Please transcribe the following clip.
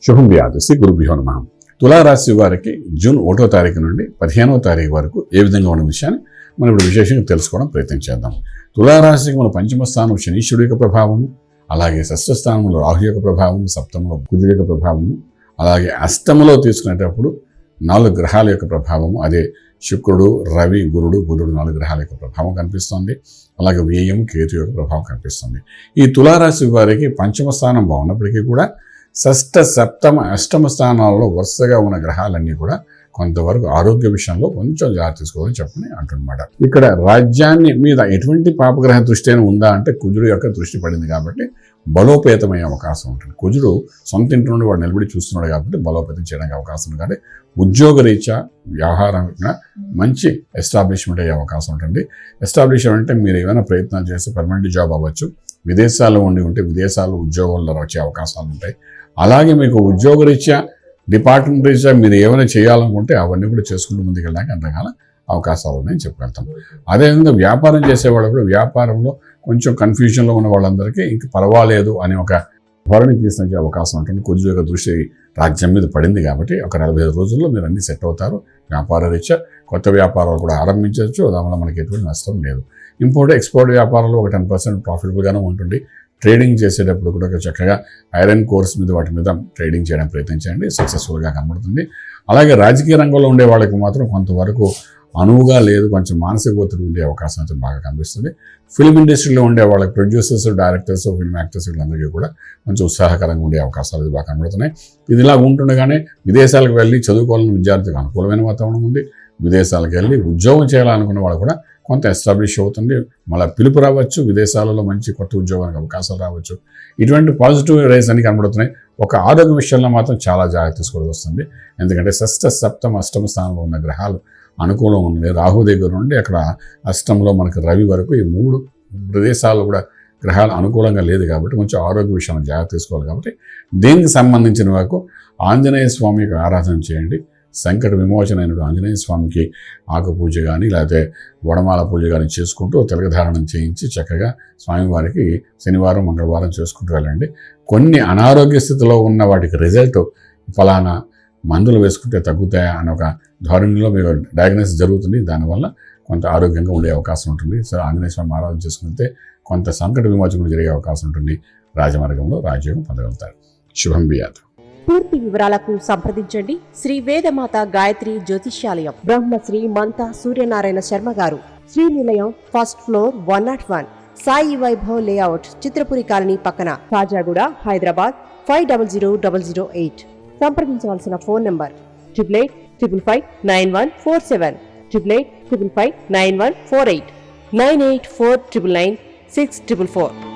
శుభం వ్యాధి శ్రీ గురుభ్యో నమః. తులారాశి వారికి జూన్ 1వ తారీఖు నుండి 15వ తారీఖు వరకు ఏ విధంగా ఉన్న విషయాన్ని మనం ఇప్పుడు విశేషంగా తెలుసుకోవడం ప్రయత్నం చేద్దాం. తులారాశికి మన పంచమ స్థానం శనీశ్వరుడి యొక్క ప్రభావము, అలాగే షష్ఠ స్థానంలో రాహు యొక్క ప్రభావము, సప్తమంలో కుజుడి యొక్క ప్రభావము, అలాగే అష్టమలో తీసుకునేటప్పుడు 4 గ్రహాల యొక్క ప్రభావము, అదే శుక్రుడు, రవి, గురుడు, బుధుడు 4 గ్రహాల యొక్క ప్రభావం కనిపిస్తుంది. అలాగే వ్యయం, కేతు యొక్క ప్రభావం కనిపిస్తుంది. ఈ తులారాశి వారికి పంచమ స్థానం బాగున్నప్పటికీ కూడా షష్ఠ, సప్తమ, అష్టమ స్థానాల్లో వరుసగా ఉన్న గ్రహాలన్నీ కూడా కొంతవరకు ఆరోగ్య విషయంలో కొంచెం జాగ్రత్త తీసుకోవాలని చెప్పని అంటున్నమాట. ఇక్కడ రాజ్యాన్ని మీద ఎటువంటి పాపగ్రహ దృష్టి అయినా ఉందా అంటే కుజుడు యొక్క దృష్టి పడింది కాబట్టి బలోపేతమయ్యే అవకాశం ఉంటుంది. కుజుడు సొంత ఇంటి నుండి వాడు నిలబడి చూస్తున్నాడు కాబట్టి బలోపేతం చేయడానికి అవకాశం ఉంది. కాబట్టి ఉద్యోగరీత్యా వ్యవహారంగా మంచి ఎస్టాబ్లిష్మెంట్ అయ్యే అవకాశం ఉంటుంది. ఎస్టాబ్లిష్మెంట్ అంటే మీరు ఏమైనా ప్రయత్నాలు చేస్తే పర్మనెంట్ జాబ్ అవ్వచ్చు, విదేశాల్లో ఉంటే విదేశాల్లో ఉద్యోగాల్లో వచ్చే అవకాశాలు ఉంటాయి. అలాగే మీకు ఉద్యోగరీత్యా డిపార్ట్మెంట్ రీత్యా మీరు ఏమైనా చేయాలనుకుంటే అవన్నీ కూడా చేసుకుంటూ ముందుకెళ్ళడానికి అంతకాల అవకాశాలు ఉన్నాయని చెప్పగలుగుతాం. అదేవిధంగా వ్యాపారం చేసేవాళ్ళు కూడా వ్యాపారంలో కొంచెం కన్ఫ్యూజన్లో ఉన్న వాళ్ళందరికీ ఇంక పర్వాలేదు అనే ఒక ధోరణి తీసుకునే అవకాశం ఉంటుంది. కుజుడు యొక్క దృష్టి రాజ్యం మీద పడింది కాబట్టి ఒక 45 రోజుల్లో మీరు అన్ని సెట్ అవుతారు. వ్యాపార రీత్యా కొత్త వ్యాపారాలు కూడా ఆరంభించవచ్చు. దానివల్ల మనకి ఎటువంటి నష్టం లేదు. ఇంపోర్ట్ ఎక్స్పోర్ట్ వ్యాపారంలో ఒక 10% ప్రాఫిటబుల్గానే ఉంటుంది. ట్రేడింగ్ చేసేటప్పుడు కూడా చక్కగా ఐరన్ కోర్స్ మీద వాటి మీద ట్రేడింగ్ చేయడం ప్రయత్నించండి, సక్సెస్ఫుల్గా కనబడుతుంది. అలాగే రాజకీయ రంగంలో ఉండే వాళ్ళకి మాత్రం కొంతవరకు అనువుగా లేదు, కొంచెం మానసిక ఒత్తిడి ఉండే అవకాశం అయితే బాగా కనిపిస్తుంది. ఫిల్మ్ ఇండస్ట్రీలో ఉండే వాళ్ళకి ప్రొడ్యూసర్స్, డైరెక్టర్స్, ఫిల్మ్ యాక్టర్స్ వీళ్ళందరికీ కూడా కొంచెం ఉత్సాహకరంగా ఉండే అవకాశాలు బాగా కనబడుతున్నాయి. ఇది ఇలా ఉంటుండగానే విదేశాలకు వెళ్ళి చదువుకోవాలని విద్యార్థికి అనుకూలమైన వాతావరణం ఉంది. విదేశాలకు వెళ్ళి ఉద్యోగం చేయాలనుకున్న వాళ్ళు కూడా కొంత ఎస్టాబ్లిష్ అవుతుంది. మళ్ళీ పిలుపు రావచ్చు, విదేశాలలో మంచి కొత్త ఉద్యోగానికి అవకాశాలు రావచ్చు. ఇటువంటి పాజిటివ్ రేస్ అన్ని కనబడుతున్నాయి. ఒక ఆరోగ్య విషయంలో మాత్రం చాలా జాగ్రత్త తీసుకోవాల్సి వస్తుంది. ఎందుకంటే షష్ఠ, సప్తమ, అష్టమ స్థానంలో ఉన్న గ్రహాలు అనుకూలం ఉంది. రాహు దగ్గర నుండి అక్కడ అష్టంలో మనకు రవి వరకు ఈ 3 ప్రదేశాల్లో కూడా గ్రహాలు అనుకూలంగా లేదు కాబట్టి కొంచెం ఆరోగ్య విషయంలో జాగ్రత్త తీసుకోవాలి. కాబట్టి దీనికి సంబంధించిన వరకు ఆంజనేయ స్వామికి ఆరాధన చేయండి. సంకట విమోచన అయిన ఆంజనేయ స్వామికి ఆకు పూజ కానీ లేకపోతే వడమాల పూజ కానీ చేసుకుంటూ తిలకధారణం చేయించి చక్కగా స్వామివారికి శనివారం, మంగళవారం చేసుకుంటూ వెళ్ళండి. కొన్ని అనారోగ్య స్థితిలో ఉన్న వాటికి రిజల్ట్ ఫలానా మందులు వేసుకుంటే తగ్గుతాయా అనే ఒక ధోరణిలో మీకు డయాగ్నోసిస్ జరుగుతుంది. దానివల్ల కొంత ఆరోగ్యంగా ఉండే అవకాశం ఉంటుంది. సో ఆంజనేయ స్వామి ఆరాధన చేసుకుంటే కొంత సంకట విమోచన జరిగే అవకాశం ఉంటుంది. రాజమార్గంలో రాజయోగం పొందగలుగుతారు. శుభం బియాదు. పూర్తి వివరాలకు సంప్రదించండి శ్రీ వేదమాత గాయత్రి జ్యోతిష్యాలయం, బ్రహ్మశ్రీ మంతా సూర్యనారాయణ శర్మ గారు, Srinilayam, first floor, 101, Sai Vaibhav layout, Chitrapuri colony పక్కన, కాజాగూడ, హైదరాబాద్ 500008. సంప్రదించవలసిన ఫోన్ నంబర్ 8855559147, 8855559148, 9849996644.